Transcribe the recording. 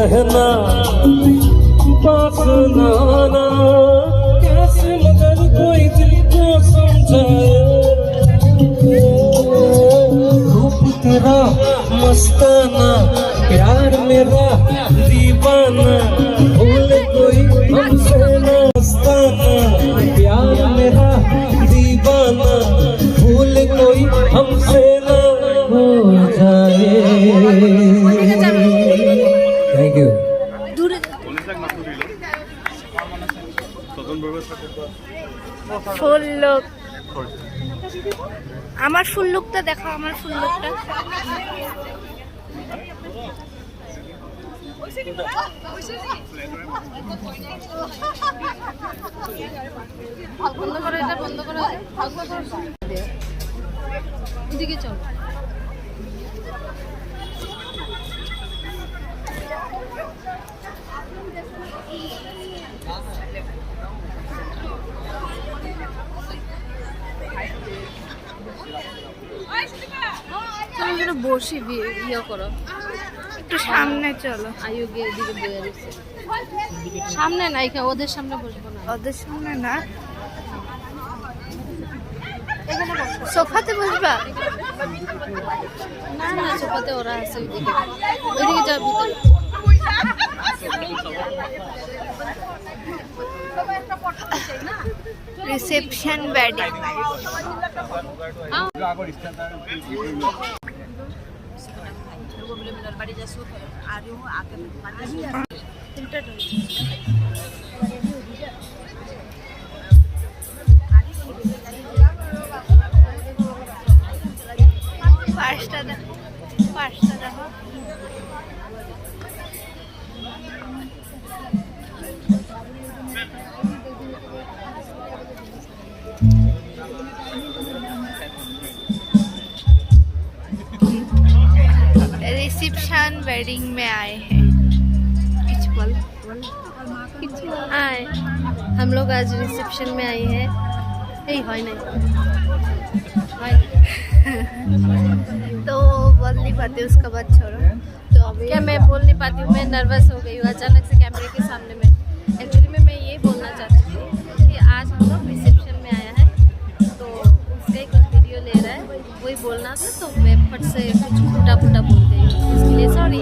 रहना पास ना आना, कैसे मगर कोई दिल को समझाए। रूप तेरा मस्ताना, प्यार मेरा दीवाना, भूल कोई हमसे ना। मस्ताना प्यार मेरा दीवाना, भूल कोई हमसे ना हो जाए। Thank you. ফুল লুক, আমার ফুল লুকটা দেখো, আমার ফুল লুকটা। বন্ধ করো, এটা বন্ধ করো, এদিকে চলো। চলো বসি, ইয়ে করো, একটু সামনে চলো। আয়ু গিয়ে এদিকে বয়ে দিচ্ছে। সামনে না, এখানে ওদের সামনে বসবো না। ওদের সামনে না, এখানে বসো। সোফাতে বসবা? না না, সোফাতে ওরা আছে, ওইদিকে ওইদিকে যাও ভিতরে। Reception wedding. পাঁচটা দেখো, পাঁচটা দেখো। रिसेप्शन वेडिंग में आए हैं। कुछ बोल, आए हम लोग आज रिसेप्शन में आए हैं। यही है नहीं तो बोल नहीं पाते, उसका बात छोड़ो। तो अभी क्या मैं बोल नहीं पाती हूँ, मैं नर्वस हो गई हूँ अचानक से कैमरे के सामने में। एक्चुअली मैं ये बोलना चाहती थी कि आज हम लोग रिसेप्शन में आया है, तो उसका ही कुछ वीडियो ले रहा है, वही बोलना था, तो मैं फट से कुछ फुटा फुटा बोल गई हूँ, इसके लिए सॉरी।